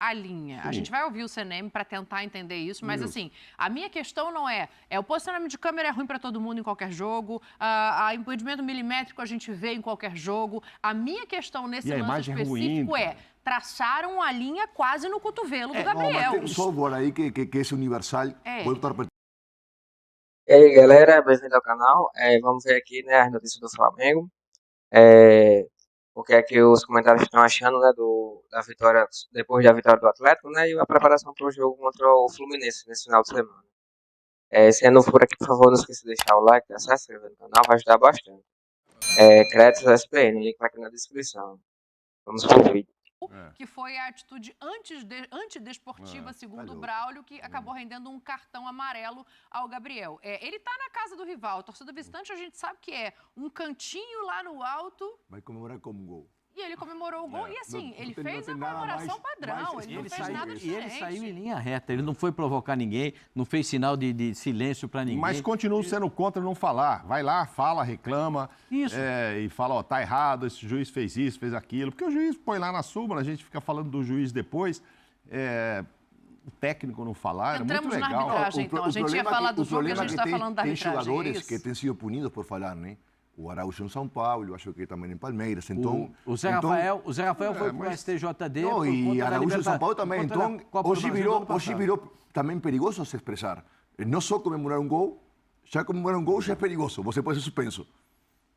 a linha. Sim. A gente vai ouvir o CNM para tentar entender isso, mas assim, a minha questão não o posicionamento de câmera é ruim para todo mundo em qualquer jogo, a impedimento milimétrico a gente vê em qualquer jogo. A minha questão nesse E a lance imagem é ruim, específico cara. traçaram a linha quase no cotovelo do No, mas Gabriel. tem um software aí que é universal. Vou estar E aí, galera, bem-vindo ao canal. Vamos ver aqui, né, as notícias do Flamengo. O que é que os comentários estão achando, né, da vitória, depois da vitória do Atlético, né, e a preparação para o jogo contra o Fluminense nesse final de semana. Se é novo por aqui, por favor, não esqueça de deixar o like, se inscrever no canal, vai ajudar bastante. Créditos SPN, link vai aqui na descrição. Vamos pro vídeo. Que foi a atitude antidesportiva, segundo o Braulio, que acabou rendendo um cartão amarelo ao Gabriel. Ele está na casa do rival, a torcida visitante a gente sabe que é um cantinho lá no alto. Vai comemorar como um gol. E ele comemorou o gol e assim, ele fez a nada comemoração mais- padrão, mais ele não fez específico. nada E diferente. ele saiu em linha reta, ele não foi provocar ninguém, não fez sinal de silêncio para ninguém. Mas continua sendo contra não falar. Vai lá, fala, reclama. Isso. E fala, ó, tá errado, esse juiz fez isso, fez aquilo. Porque o juiz põe lá na súmula, a gente fica falando do juiz depois. O técnico não falar, era muito Entramos na legal. arbitragem, então. A gente ia falar do jogo e a gente está falando da tem arbitragem, jogadores é isso? que têm sido punidos por falar, né? O Araújo em São Paulo, acho que também em Palmeiras. Então, O Zé Rafael foi pro STJD. Não, por e conta da Araújo em São Paulo também. contra a Então, Copa do hoje Brasil do ano hoje passado. virou também perigoso se expressar. Não só comemorar um gol, já comemorar um gol já é perigoso, você pode ser suspenso.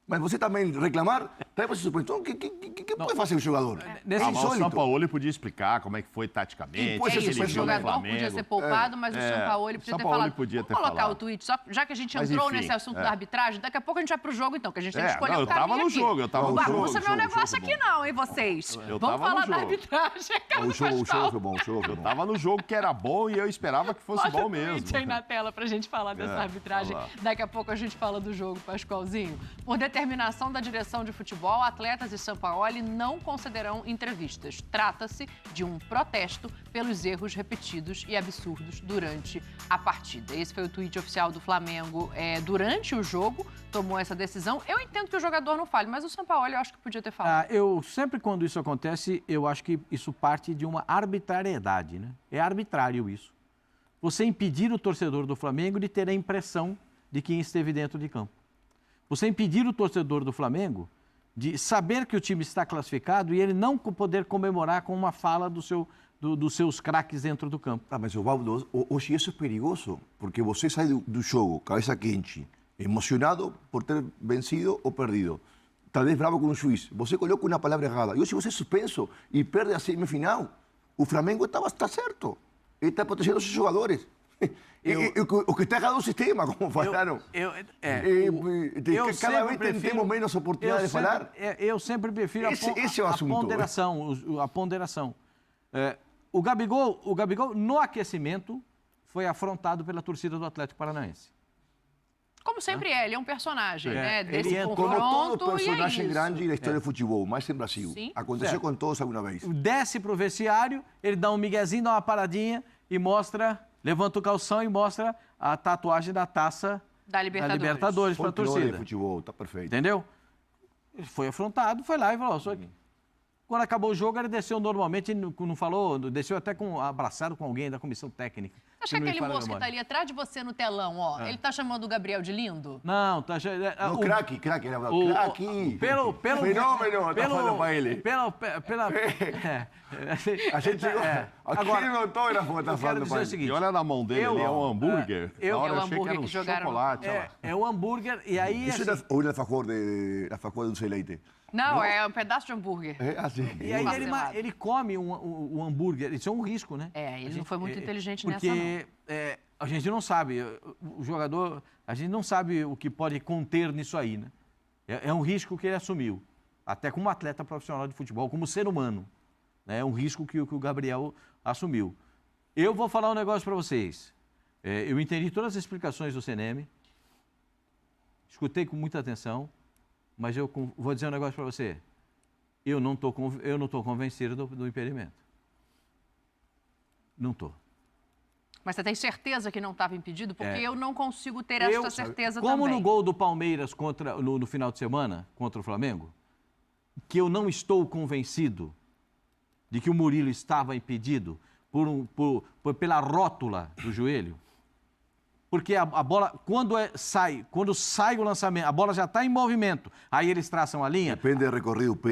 Mas você também reclamar, também pode ser suspenso. Então, o que pode fazer o jogador? Nesse É Mas o insólito. Sampaoli podia explicar como é que foi taticamente. E pode É ser isso, ele o viu no jogador Flamengo. podia ser poupado, mas o Sampaoli podia ter Sampaoli falado. podia ter Vamos colocar falado. o tweet, já que a gente Mas, entrou enfim, nesse assunto da arbitragem, daqui a pouco a gente vai pro jogo, então, que a gente tem que escolher não, o eu tava caminho no aqui. jogo, eu tava Não no jogo, bagunça meu jogo, negócio jogo aqui não, hein, vocês. Eu Vamos tava falar no da jogo. arbitragem, O Carlos jogo Pascal. foi bom, o jogo foi bom. Tava no jogo que era bom e eu esperava que fosse Bota bom o tweet mesmo. aí na tela pra gente falar dessa arbitragem. falar. Daqui a pouco a gente fala do jogo, Pascoalzinho. Por determinação da direção de futebol, atletas e Sampaoli não concederão entrevistas. Trata-se de um protesto pelos erros repetidos e absurdos durante a partida. Esse foi o tweet oficial do Flamengo durante o jogo, tomou essa decisão. Eu entendo que o jogador não fale, mas o Sampaoli eu acho que podia ter falado. Eu sempre, quando isso acontece, eu acho que isso parte de uma arbitrariedade, né? É arbitrário isso. Você impedir o torcedor do Flamengo de ter a impressão de quem esteve dentro de campo. Você impedir o torcedor do Flamengo de saber que o time está classificado e ele não poder comemorar com uma fala dos seus craques dentro do campo. Mas Osvaldo, hoje isso é perigoso, porque você sai do jogo, cabeça quente, emocionado por ter vencido ou perdido. Talvez bravo com o juiz. Você coloca uma palavra errada. E hoje você é suspenso e perde a semifinal. O Flamengo está certo. Ele está protegendo os seus jogadores. O que está errado é o sistema, como falaram. Cada vez temos menos oportunidade de falar. Eu sempre prefiro Esse é o assunto. a ponderação. O Gabigol, no aquecimento, foi afrontado pela torcida do Atlético Paranaense. Como sempre ele é um personagem, né? Ele Desse entra Como confronto todo personagem e é isso. grande da história do futebol, mas em Brasil. Sim. Aconteceu com todos alguma vez. Desce pro vestiário, ele dá um miguezinho, dá uma paradinha e levanta o calção e mostra a tatuagem da taça Da Libertadores. para a Folclore torcida. de futebol, tá perfeito. Entendeu? Ele foi afrontado, foi lá e falou, só que... Quando acabou o jogo, ele desceu normalmente, não falou, desceu até abraçado com alguém da comissão técnica. Acho que aquele moço que tá ali atrás de você no telão, ó, ele tá chamando o Gabriel de lindo? Não, tá... No craque, craque, craque. Pelo Fenômeno, tá falando pra ele. A gente chegou... Aquele autógrafo tá eu quero falando dizer pra o ele. seguinte, E olha na mão dele, ali, é um hambúrguer. eu- Na hora É o eu achei que hambúrguer era um que jogaram. chocolate. olha lá. é um hambúrguer e aí... Isso assim, é o alfajor de dulce de leite. Não, é um pedaço de hambúrguer. É assim. E aí Parcelado. ele come um hambúrguer, isso é um risco, né? Ele não foi muito inteligente porque, nessa, não. a gente não sabe, o jogador, a gente não sabe o que pode conter nisso aí, né? É um risco que ele assumiu, até como atleta profissional de futebol, como ser humano. Né? É um risco que o Gabriel assumiu. Eu vou falar um negócio para vocês. Eu entendi todas as explicações do CNM, escutei com muita atenção, mas eu vou dizer um negócio para você. Eu não tô convencido do impedimento. Não estou. Mas você tem certeza que não estava impedido? Porque eu não consigo ter essa certeza também. Como no gol do Palmeiras no final de semana, contra o Flamengo, que eu não estou convencido de que o Murilo estava impedido pela rótula do joelho? Porque a bola, quando sai o lançamento, a bola já está em movimento, aí eles traçam a linha. Depende do recorrido do pé,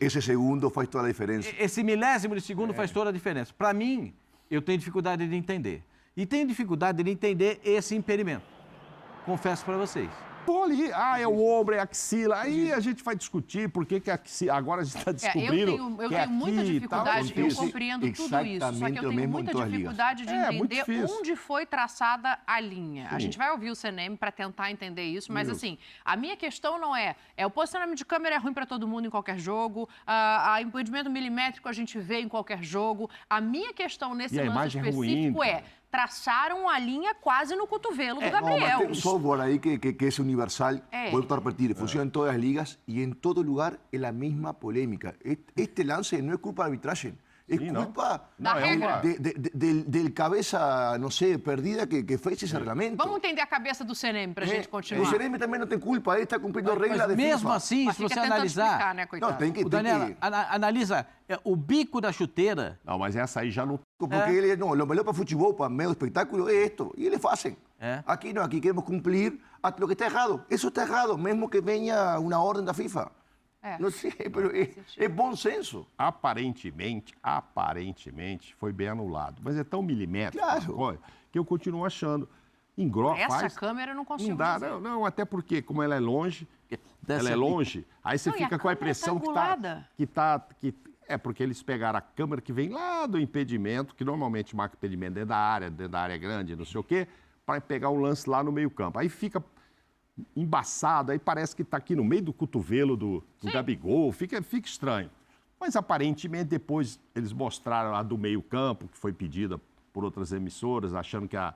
esse segundo faz toda a diferença. Esse milésimo de segundo faz toda a diferença. Para mim, eu tenho dificuldade de entender. E tenho dificuldade de entender esse impedimento. Confesso para vocês. Pô, ali, é o ombro, é a axila. Aí a gente vai discutir por que a axila. Agora a gente está descobrindo. Eu que é tenho muita aqui e dificuldade, tal, eu compreendo tudo isso. Só que eu tenho muita dificuldade de entender onde foi traçada a linha. A gente vai ouvir o CNM para tentar entender isso, mas assim, a minha questão não é o posicionamento de câmera é ruim para todo mundo em qualquer jogo, a impedimento milimétrico a gente vê em qualquer jogo. A minha questão nesse lance específico traçaram a linha quase no cotovelo do Gabriel. Tem um software aí que é universal, vuelvo a repetir, funciona en todas las ligas y en todo lugar es la misma polémica. Este lance no es culpa de arbitraje, es culpa del cabeza, no sé, perdida que fez esse reglamento. Vamos entender a cabeça do CNM para a gente continuar. O CNM também não tem culpa, ele está cumprindo a regra de mesmo FIFA. assim, se você analisar... Explicar, né, coitado? Não, tem que... Daniela, analisa o bico da chuteira. Não, mas essa aí já não... Porque ele, no, lo melhor para futebol, para meio espectáculo, é isto. E eles fazem. Aqui não, aqui queremos cumprir lo que está errado. Isso está errado, mesmo que venha uma ordem da FIFA. Não sei, mas é bom senso. Aparentemente, foi bem anulado. Mas é tão milimétrico que eu continuo achando. Essa câmera eu não consigo não dá, dizer. não, até porque, como ela é longe, aí você fica com a impressão porque eles pegaram a câmera que vem lá do impedimento, que normalmente marca impedimento dentro da área grande, não sei o quê, para pegar o lance lá no meio-campo. Aí fica embaçado, aí parece que está aqui no meio do cotovelo do Gabigol, fica estranho. Mas aparentemente depois eles mostraram a do meio-campo, que foi pedida por outras emissoras, achando que a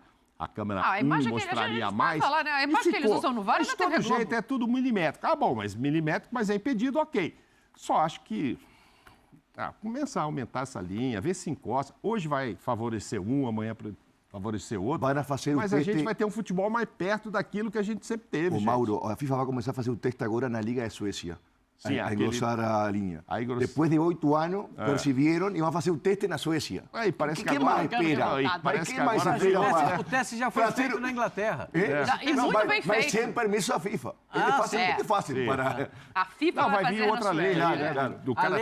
câmera mostraria mais. Falar, né? A imagem que eles usam no VAR é da TV Globo. De todo jeito é tudo milimétrico. Bom, mas milimétrico, mas é impedido, ok. Só acho que começar a aumentar essa linha, ver se encosta. Hoje vai favorecer um, amanhã favorecer outro. Mas a gente vai ter um futebol mais perto daquilo que a gente sempre teve. Mauro, a FIFA vai começar a fazer o teste agora na Liga de Suécia. Sim, a engrossar a linha. Depois de 8 anos, perceberam e vão fazer o teste na Suécia. Aí, parece que mais espera? O teste já foi feito na Inglaterra. E muito bem feito. Mas sem permisso da FIFA. Eles fazem muito fácil. A FIFA vai vir outra lei do Cara.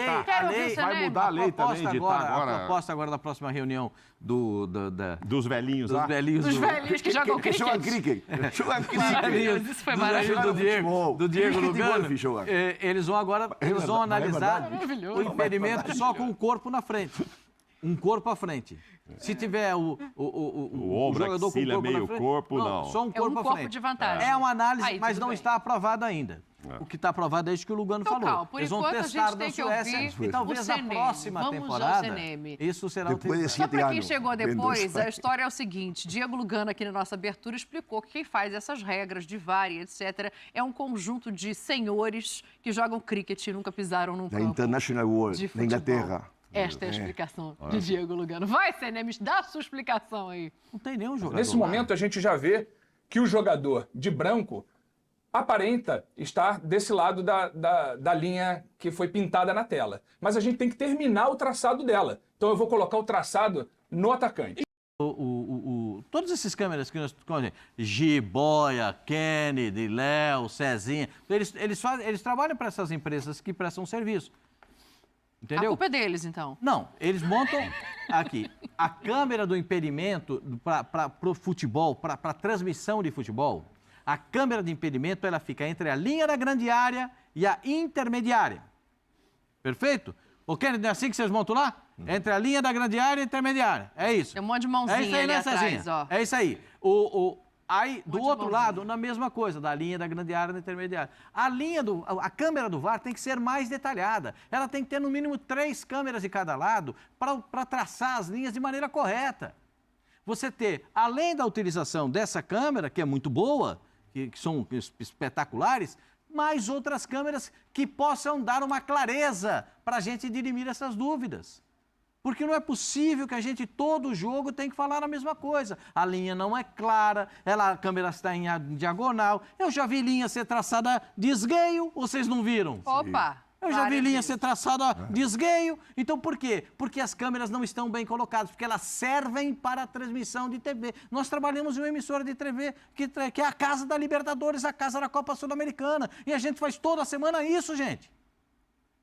Vai mudar a lei também. A proposta agora da próxima reunião dos velhinhos lá. Dos velhinhos que jogam cricket. Jogam cricket. Isso foi maravilhoso. Do Diego Lugano. Eles vão analisar o impedimento só com o corpo na frente. Um corpo à frente. Se tiver o ombro, jogador com o corpo meio na frente, corpo, não. Só um corpo à frente. De vantagem. É uma análise, aí, mas não está aprovado ainda. O que está aprovado é isso que o Lugano falou. Por eles vão enquanto, testar a gente tem que ouvir e talvez na próxima temporada isso será utilizado. Só para quem chegou depois, a história é o seguinte. Diego Lugano, aqui na nossa abertura, explicou que quem faz essas regras de VAR e etc. é um conjunto de senhores que jogam cricket e nunca pisaram num campo International World, na Inglaterra. Esta é a explicação de Diego Lugano. Vai, CNM, dá a sua explicação aí. Não tem nenhum jogador. Nesse momento, a gente já vê que o jogador de branco aparenta estar desse lado da linha que foi pintada na tela. Mas a gente tem que terminar o traçado dela. Então eu vou colocar o traçado no atacante. Todos esses câmeras que nós Jiboia, Kennedy, Léo, Cezinha, eles trabalham para essas empresas que prestam serviço. Entendeu? A culpa é deles, então. Não, eles montam aqui a câmera do impedimento para o futebol, para a transmissão de futebol. A câmera de impedimento ela fica entre a linha da grande área e a intermediária. Perfeito? O Kennedy, é assim que vocês montam lá? Entre a linha da grande área e a intermediária. É isso. Tem um monte de mãozinha isso aí, ali atrás, ó. É isso aí. Aí, do outro lado, na mesma coisa, da linha da grande área e da intermediária. A câmera do VAR tem que ser mais detalhada. Ela tem que ter, no mínimo, 3 câmeras de cada lado para traçar as linhas de maneira correta. Você ter, além da utilização dessa câmera, que é muito boa, que são espetaculares, mais outras câmeras que possam dar uma clareza para a gente dirimir essas dúvidas. Porque não é possível que a gente, todo jogo, tem que falar a mesma coisa. A linha não é clara, a câmera está em diagonal. Eu já vi linha ser traçada de esgueio, vocês não viram? Opa! Eu já vi Várias linha vezes. ser traçada de esgueio. Então, por quê? Porque as câmeras não estão bem colocadas, porque elas servem para a transmissão de TV. Nós trabalhamos em uma emissora de TV que é a casa da Libertadores, a casa da Copa Sul-Americana. E a gente faz toda semana isso, gente.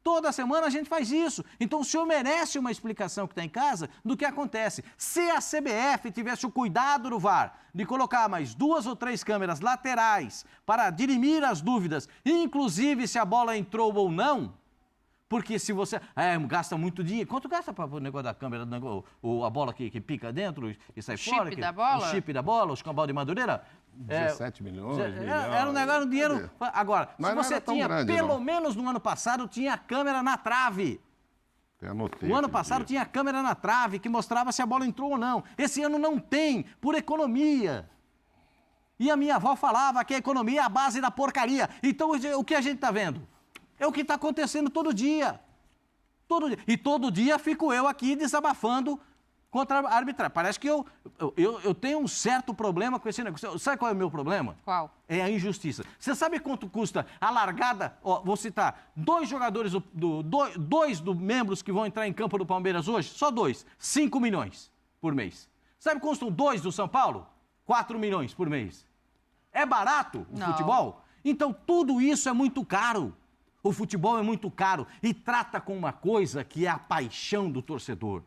Toda semana a gente faz isso. Então o senhor merece uma explicação que está em casa do que acontece. Se a CBF tivesse o cuidado no VAR de colocar mais 2 ou 3 câmeras laterais para dirimir as dúvidas, inclusive se a bola entrou ou não, porque se você gasta muito dinheiro. Quanto gasta para o negócio da câmera, a bola que pica dentro e sai Chip fora? da bola? O chip da bola, os cambal de Madureira? 17 milhões, Era um negócio, dinheiro. Agora, Mas se não você era tão tinha, grande, pelo não. menos no ano passado, tinha câmera na trave. Eu anotei O ano aquele passado dia. tinha câmera na trave que mostrava se a bola entrou ou não. Esse ano não tem, por economia. E a minha avó falava que a economia é a base da porcaria. Então, o que a gente está vendo? É o que está acontecendo todo dia. Todo dia. E todo dia fico eu aqui desabafando contra a arbitragem. Parece que eu tenho um certo problema com esse negócio. Sabe qual é o meu problema? Qual? É a injustiça. Você sabe quanto custa a largada? Ó, vou citar 2 jogadores, dois membros que vão entrar em campo do Palmeiras hoje, só 2, 5 milhões por mês. Sabe quanto custam 2 do São Paulo? 4 milhões por mês. É barato o Não. futebol? Então tudo isso é muito caro. O futebol é muito caro e trata com uma coisa que é a paixão do torcedor.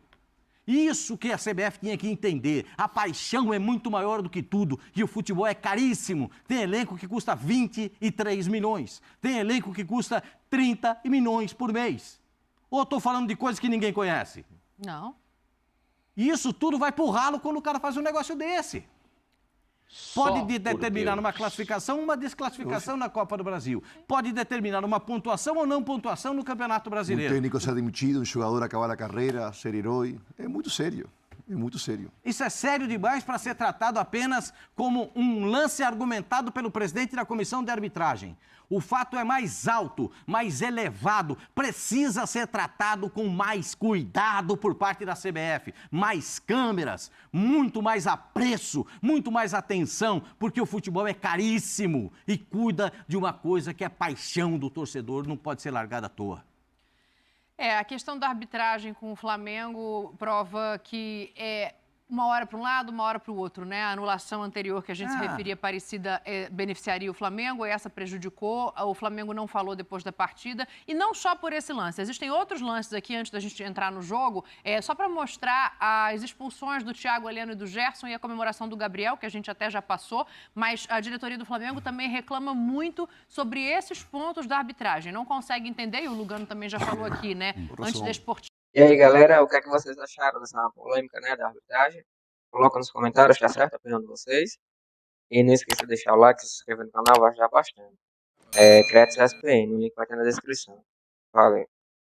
Isso que a CBF tinha que entender. A paixão é muito maior do que tudo e o futebol é caríssimo. Tem elenco que custa 23 milhões. Tem elenco que custa 30 milhões por mês. Ou estou falando de coisas que ninguém conhece? Não. E isso tudo vai pro ralo quando o cara faz um negócio desse. Pode determinar numa classificação, uma desclassificação na Copa do Brasil. Pode determinar uma pontuação ou não pontuação no Campeonato Un Brasileiro. técnico ser demitido, un jugador acabar a carrera, ser herói. É muito sério. É muito sério. Isso é sério demais para ser tratado apenas como um lance argumentado pelo presidente da comissão de arbitragem. O fato é mais alto, mais elevado, precisa ser tratado com mais cuidado por parte da CBF. Mais câmeras, muito mais apreço, muito mais atenção, porque o futebol é caríssimo e cuida de uma coisa que é paixão do torcedor, não pode ser largada à toa. A questão da arbitragem com o Flamengo prova que é uma hora para um lado, uma hora para o outro, né? A anulação anterior que a gente se referia parecida beneficiaria o Flamengo, essa prejudicou. O Flamengo não falou depois da partida. E não só por esse lance. Existem outros lances aqui, antes da gente entrar no jogo, só para mostrar as expulsões do Thiago Heleno e do Gerson e a comemoração do Gabriel, que a gente até já passou. Mas a diretoria do Flamengo também reclama muito sobre esses pontos da arbitragem. Não consegue entender, e o Lugano também já falou aqui, né? Antes da esportiva. E aí, galera, o que é que vocês acharam dessa polêmica, né, da arbitragem? Coloca nos comentários, tá certo? A opinião de vocês. E não esqueça de deixar o like, se inscrever no canal, vai ajudar bastante. Creatis SPN, o link vai ter na descrição. Valeu.